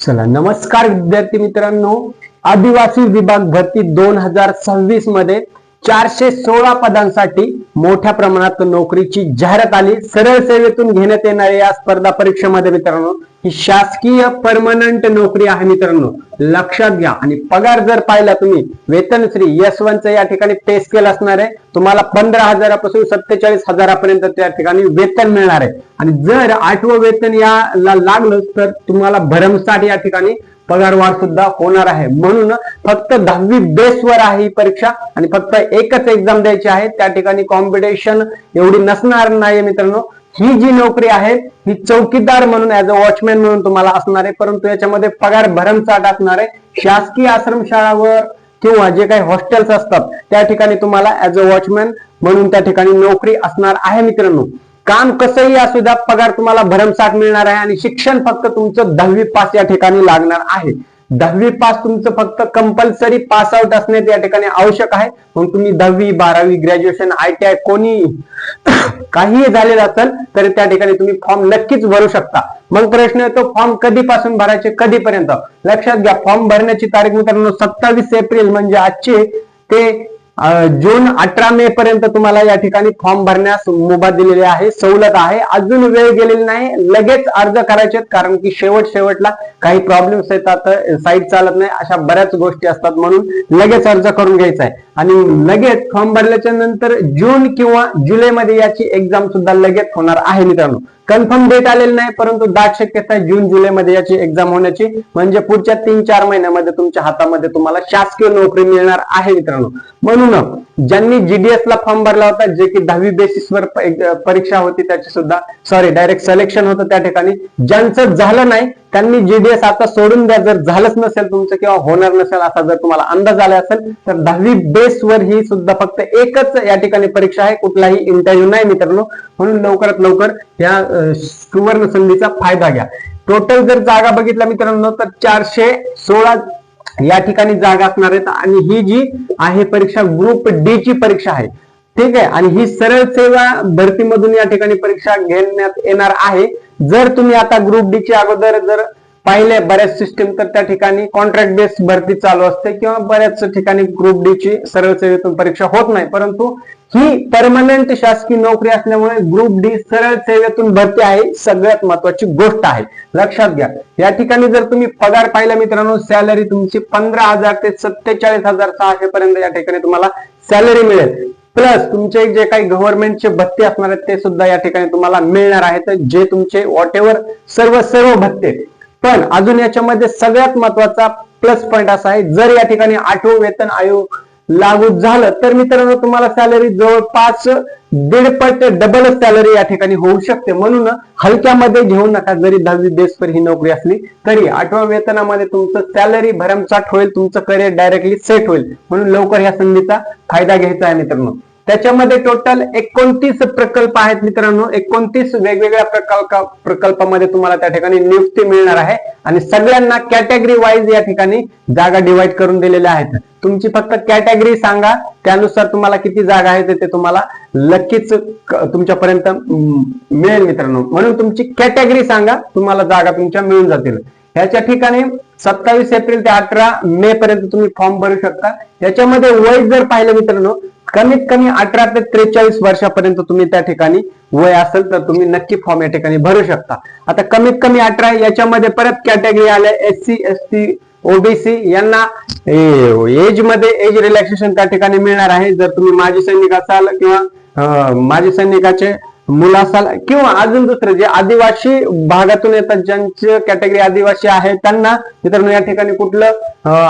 चला नमस्कार विद्यार्थी मित्रांनो, आदिवासी विभाग भरती 2026 मध्ये 416 पदांसाठी मोठ्या प्रमाणात नोकरीची जाहिरात आली। सरळ सेवेतून घेण्यात येणाऱ्या या स्पर्धा परीक्षेमध्ये मित्रांनो ही शासकीय परमनंट नोकरी आहे मित्रांनो, लक्षात घ्या। आणि पगार जर पाहिला तुम्ही वेतनश्री S1 चं या ठिकाणी पे स्केल असणार आहे। तुम्हाला 15,000 पासून 47,000 पर्यंत त्या ठिकाणी वेतन मिळणार आहे। आणि जर 8वं वेतन याला लागलं तर तुम्हाला भरमसाठ या ठिकाणी पगारवाढ सुद्धा होणार आहे। म्हणून फक्त 10वी बेसवर आहे ही परीक्षा आणि फक्त एकच एक्झाम द्यायची आहे। त्या ठिकाणी कॉम्पिटिशन एवढी नसणार नाही मित्रांनो। ही जी नोकरी आहे ही चौकीदार म्हणून ऍज अ वॉचमॅन म्हणून तुम्हाला असणार आहे, परंतु याच्यामध्ये पगार भरमसाठ असणार आहे। शासकीय आश्रमशाळावर किंवा जे काही हॉस्टेल्स असतात त्या ठिकाणी तुम्हाला ऍज अ वॉचमॅन म्हणून त्या ठिकाणी नोकरी असणार आहे मित्रांनो। काम कसंही असू द्या, पगार तुम्हाला भरमसाठ मिळणार आहे आणि शिक्षण फक्त तुमचं 10वी पास या ठिकाणी लागणार आहे। 10वी पास तुमचं फक्त कंपल्सरी पास आउट असणे या ठिकाणी आवश्यक आहे। मग तुम्ही 10वी 12वी ग्रॅज्युएशन ITI कोणी काहीही झालेलं असेल तरी त्या ठिकाणी तुम्ही फॉर्म नक्कीच भरू शकता। मग प्रश्न येतो फॉर्म कधीपासून भरायचे, कधीपर्यंत? लक्षात घ्या, फॉर्म भरण्याची तारीख मित्रांनो 27 एप्रिल म्हणजे आजचे ते जून 18 मे पर्यंत तुम्हाला या ठिकाणी फॉर्म भरण्यास मुभा दिलेली आहे, सवलत आहे। अजून वेळ गेलेली नाही, लगेच अर्ज करायचे, कारण की शेवटला काही प्रॉब्लेम्स येतात, साईट चालत नाही, अशा बऱ्याच गोष्टी असतात, म्हणून लगेच अर्ज करून घ्यायचा आहे। आणि लगेच फॉर्म भरल्याच्या नंतर जून किंवा जुलै मध्ये याची एक्झाम सुद्धा लगेच होणार आहे मित्रांनो। कन्फर्म डेट आलेली नाही, परंतु दाट शक्यता आहे जून जुलै मध्ये याची एक्झाम होण्याची, म्हणजे पुढच्या 3-4 महिन्यामध्ये तुमच्या हातामध्ये तुम्हाला शासकीय नोकरी मिळणार आहे मित्रांनो। म्हणून ज्यांनी GDS ला फॉर्म भरला होता, जे की 10वी बेसिसवर परीक्षा होती, त्याची सुद्धा डायरेक्ट सिलेक्शन होतं त्या ठिकाणी, ज्यांचं झालं नाही त्यांनी GDS आता सोडून द्या। जर झालंच नसेल तुमचं किंवा होणार नसेल असा जर तुम्हाला अंदाज आला असेल तर 10वी बेसवर ही सुद्धा फक्त एकच या ठिकाणी परीक्षा आहे, कुठलाही इंटरव्ह्यू नाही मित्रांनो। म्हणून लवकरात लवकर या सुवर्ण संधीचा फायदा घ्या। टोटल जर जागा बघितला मित्रांनो तर 416 या ठिकाणी जागा असणार आहेत। आणि ही जी आहे परीक्षा ग्रुप D ची परीक्षा आहे, ठीक आहे। आणि ही सरळ सेवा भरतीमधून या ठिकाणी परीक्षा घेण्यात येणार आहे। जर तुम्ही आता ग्रुप D ची अगोदर जर पाहिले बऱ्याच सिस्टीम, तर त्या ठिकाणी कॉन्ट्रॅक्ट बेस भरती चालू असते किंवा बऱ्याच ठिकाणी ग्रुप D ची सरळ सेवेतून परीक्षा होत नाही, परंतु ही परमनंट शासकीय नोकरी असल्यामुळे ग्रुप D सरळ सेवेतून भरती आहे, सगळ्यात महत्वाची गोष्ट आहे, लक्षात घ्या। या ठिकाणी जर तुम्ही पगार पाहिला मित्रांनो, सॅलरी तुमची 15,000 ते 47,600 पर्यंत या ठिकाणी तुम्हाला सॅलरी मिळेल। प्लस तुमचे जे काही गव्हर्नमेंटचे भत्ते असणार आहेत ते सुद्धा या ठिकाणी तुम्हाला मिळणार आहेत, जे तुमचे व्हॉटएव्हर सर्व भत्ते। पण अजून याच्यामध्ये सगळ्यात महत्वाचा प्लस पॉइंट असा आहे, जर या ठिकाणी 8वं वेतन आयोग लागू झालं तर मित्रांनो तुम्हाला सॅलरी जवळपास 1.5 पट डबल सॅलरी या ठिकाणी होऊ शकते। म्हणून हलक्यामध्ये घेऊ नका, जरी 10वी बेसवर ही नोकरी असली तरी 8व्या वेतनामध्ये तुमचं सॅलरी भरमसाठ होईल, तुमचं करिअर डायरेक्टली सेट होईल। म्हणून लवकर या संधीचा फायदा घ्यायचा आहे मित्रांनो। त्याच्यामध्ये टोटल 29 प्रकल्प आहेत मित्रांनो, 29 वेगवेगळ्या प्रकल्पामध्ये तुम्हाला त्या ठिकाणी नियुक्ती मिळणार आहे। आणि सगळ्यांना कॅटेगरी वाईज या ठिकाणी जागा डिवाइड करून दिलेल्या आहेत। तुमची फक्त कॅटेगरी सांगा, त्यानुसार तुम्हाला किती जागा आहेत ते तुम्हाला नक्कीच तुमच्यापर्यंत मिळेल मित्रांनो। म्हणून तुमची कॅटेगरी सांगा, तुम्हाला जागा तुमच्या मिळून जातील। याच्या ठिकाणी 27 एप्रिल ते 18 मे पर्यंत तुम्ही फॉर्म भरू शकता। याच्यामध्ये वय जर पाहिलं मित्रांनो, कमीत कमी 18 ते 43 वर्षापर्यंत तुम्ही त्या ठिकाणी वय असेल तर तुम्ही नक्की फॉर्म या ठिकाणी भरू शकता। आता कमीत कमी 18, याच्यामध्ये परत कॅटेगरी आल्या SC ST OBC, यांना एज मध्ये एज रिलॅक्सेशन त्या ठिकाणी मिळणार आहे। जर तुम्ही माजी सैनिक असाल किंवा माजी सैनिकाचे मुलं असाल किंवा अजून दुसरे जे आदिवासी भागातून येतात, ज्यांची कॅटेगरी आदिवासी आहे, त्यांना मित्रांनो या ठिकाणी कुठलं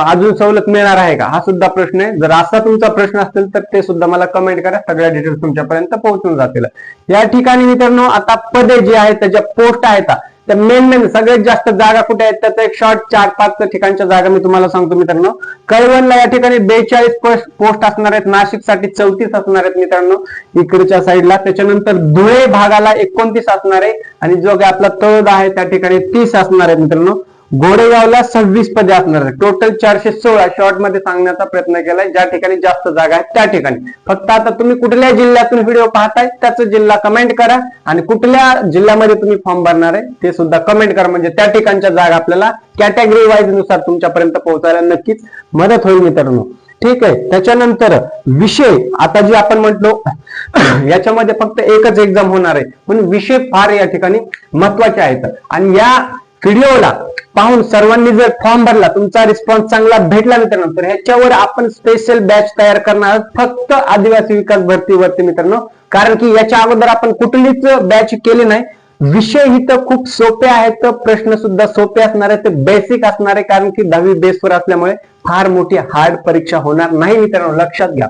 अजून सवलत मिळणार आहे का, हा सुद्धा प्रश्न आहे। जर असा तुमचा प्रश्न असेल तर ते सुद्धा मला कमेंट करा, सगळ्या डिटेल्स तुमच्यापर्यंत पोहोचून जातील। या ठिकाणी मित्रांनो आता पदे जी आहेत त्याच्या पोस्ट आहेत, तर मेन सगळ्यात जास्त जागा कुठे आहेत त्याचा एक शॉर्ट 4-5 ठिकाणच्या जागा मी तुम्हाला सांगतो मित्रांनो। कळवणला या ठिकाणी 42 पोस्ट असणार आहेत, नाशिकसाठी 34 असणार आहेत मित्रांनो इकडच्या साईडला। त्याच्यानंतर धुळे भागाला 29 असणार आहे, आणि जो काही आपला तळोदा आहे त्या ठिकाणी 30 असणार आहेत मित्रांनो। गोरेगावला 26 पदे असणार आहे. टोटल 416 शॉर्ट मध्ये सांगण्याचा प्रयत्न केलाय. ज्या ठिकाणी जास्त जागा आहेत त्या ठिकाणी. फक्त आता तुम्ही कुठल्या जिल्ह्यातून व्हिडिओ पाहताय त्याचा जिल्हा कमेंट करा आणि कुठल्या जिल्ह्यामध्ये तुम्ही फॉर्म भरणार आहे ते सुद्धा कमेंट करा, म्हणजे त्या ठिकाणच्या जागा आपल्याला कॅटेगरी वाईज नुसार तुमच्यापर्यंत पोहोचायला नक्कीच मदत होईल मित्रांनो. ठीक आहे. त्याच्यानंतर विषय, आता जे आपण म्हटलो याच्यामध्ये फक्त एकच एक्झाम होणार आहे, पण विषय फार या ठिकाणी महत्वाचे आहेत. आणि या व्हिडिओला पाहून सर्वांनी जर फॉर्म भरला, तुमचा रिस्पॉन्स चांगला भेटला मित्रांनो, तर ह्याच्यावर आपण स्पेशल बॅच तयार करणार आहोत फक्त आदिवासी विकास भरतीवरती मित्रांनो. कारण की याच्या अगोदर आपण कुठलीच बॅच केली नाही. विषय ही तर खूप सोपे आहेत, प्रश्न सुद्धा सोपे असणार आहेत, ते बेसिक असणार आहे, कारण की 10वी बेसवर असल्यामुळे फार मोठी हार्ड परीक्षा होणार नाही मित्रांनो, लक्षात घ्या.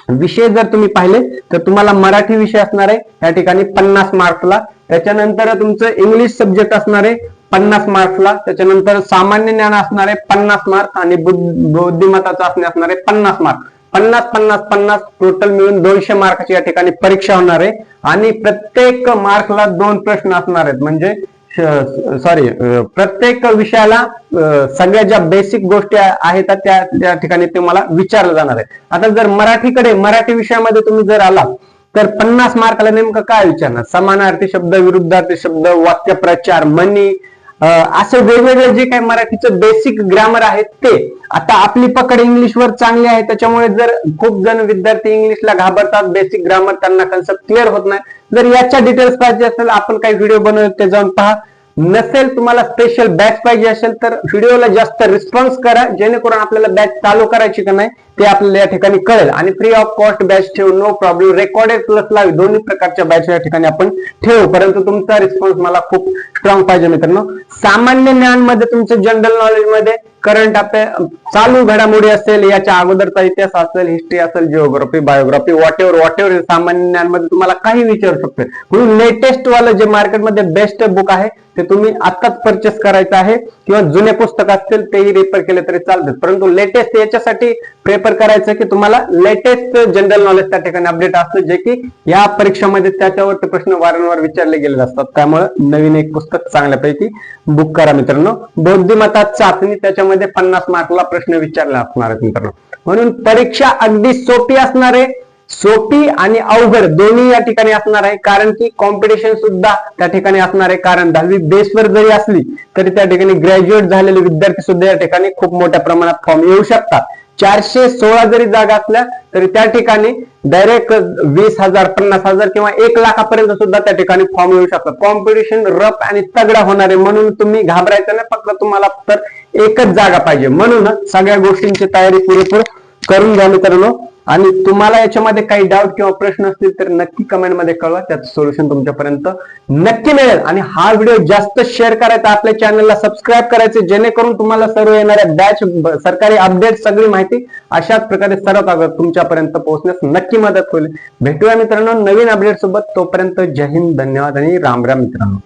विषय जर तुम्ही पाहिले तर तुम्हाला मराठी विषय असणार आहे या ठिकाणी 50 मार्क्सला. त्याच्यानंतर तुमचं इंग्लिश सब्जेक्ट असणार आहे 50 मार्क्सला. त्याच्यानंतर सामान्य ज्ञान असणार आहे 50 मार्क्स आणि बुद्धिमत्ता चाचणी असणार आहे 50 मार्क्स. 50 टोटल मिळून 200 मार्काची या ठिकाणी परीक्षा होणार आहे. आणि प्रत्येक मार्कला 2 प्रश्न असणार आहेत, म्हणजे प्रत्येक विषयाला सगळ्या ज्या बेसिक गोष्टी आहेत त्या ठिकाणी तुम्हाला विचारलं जाणार आहे. आता जर मराठी विषयामध्ये तुम्ही जर आला तर 50 मार्काला नेमकं काय विचारणार? समानार्थी शब्द, विरुद्धार्थी शब्द, वाक्यप्रचार, म्हणी, असे वेगवेगळे जे काही मराठीचं बेसिक ग्रामर आहेत ते. आता आपली पकड इंग्लिशवर चांगली आहे, त्याच्यामुळे जर खूप जण विद्यार्थी इंग्लिशला घाबरतात, बेसिक ग्रामर त्यांना कन्सेप्ट क्लिअर होत नाही. जर याच्या डिटेल्स पाहिजे असेल, आपण काही व्हिडिओ बनवले ते जाऊन पहा. नसेल तुम्हाला स्पेशल बॅच पाहिजे असेल तर व्हिडिओला जास्त रिस्पॉन्स करा, जेणेकरून आपल्याला बॅच चालू करायची का नाही ते आपल्याला या ठिकाणी कळेल. आणि फ्री ऑफ कॉस्ट बॅच ठेवू, no problem. Recorded plus live दोन्ही प्रकारच्या बॅच या ठिकाणी आपण ठेवू, परंतु तुमचा रिस्पॉन्स मला खूप स्ट्रॉंग पाहिजे मित्रांनो. सामान्य ज्ञान मध्ये तुमचं जनरल नॉलेज मध्ये करंट अफेअर, चालू घडामोडी असेल, याच्या अगोदरचा इतिहास असेल, हिस्ट्री असेल, जिओग्राफी, बायोग्राफी, वॉट एव्हर सामान्य ज्ञानमध्ये तुम्हाला काही विचारू शकतो. म्हणून लेटेस्ट वालं जे मार्केटमध्ये बेस्ट बुक आहे ते तुम्ही आत्ताच परचेस करायचं आहे, किंवा जुने पुस्तक असतील तेही रेफर केले तरी चालतात. परंतु लेटेस्ट याच्यासाठी प्रेफर करायचं की तुम्हाला लेटेस्ट जनरल नॉलेज त्या ठिकाणी अपडेट असतं, जे की या परीक्षामध्ये त्याच्यावरती प्रश्न वारंवार विचारले गेलेले असतात. त्यामुळे नवीन एक पुस्तक चांगल्यापैकी बुक करा मित्रांनो. बुद्धिमत्ता चाचणी, त्याच्यामध्ये 50 मार्कला प्रश्न विचारले असणार आहेत मित्रांनो. म्हणून परीक्षा अगदी सोपी असणार आहे, सोपी आणि अवघड दोन्ही या ठिकाणी असणार आहे. कारण की कॉम्पिटिशन सुद्धा त्या ठिकाणी असणार आहे, कारण 10वी बेसवर जरी असली तरी त्या ठिकाणी ग्रॅज्युएट झालेले विद्यार्थी सुद्धा या ठिकाणी खूप मोठ्या प्रमाणात फॉर्म येऊ शकतात. 416 जरी जागा असल्या तरी त्या ठिकाणी डायरेक्ट 20,000, 50,000 किंवा 1 लाखापर्यंत सुद्धा त्या ठिकाणी फॉर्म येऊ शकतात. कॉम्पिटिशन रफ आणि तगडा होणार आहे, म्हणून तुम्ही घाबरायचं नाही. फक्त तुम्हाला तर एकच जागा पाहिजे, म्हणून सगळ्या गोष्टींची तयारी पुरेपूर करून घ्या मित्रांनो. आणि तुम्हाला याच्यामध्ये काही डाऊट किंवा प्रश्न असतील तर नक्की कमेंट मध्ये कळवा, त्याचं सोल्युशन तुमच्यापर्यंत नक्की मिळेल. आणि हा व्हिडिओ जास्त शेअर करायचा, आपल्या चॅनलला सबस्क्राईब करायचे, जेणेकरून तुम्हाला सर्व येणाऱ्या बॅच, सरकारी अपडेट, सगळी माहिती अशाच प्रकारे सर्वात अगोदर तुमच्यापर्यंत पोहोचण्यास नक्की मदत होईल. भेटूया मित्रांनो नवीन अपडेट सोबत. तोपर्यंत जय हिंद, धन्यवाद आणि राम राम मित्रांनो.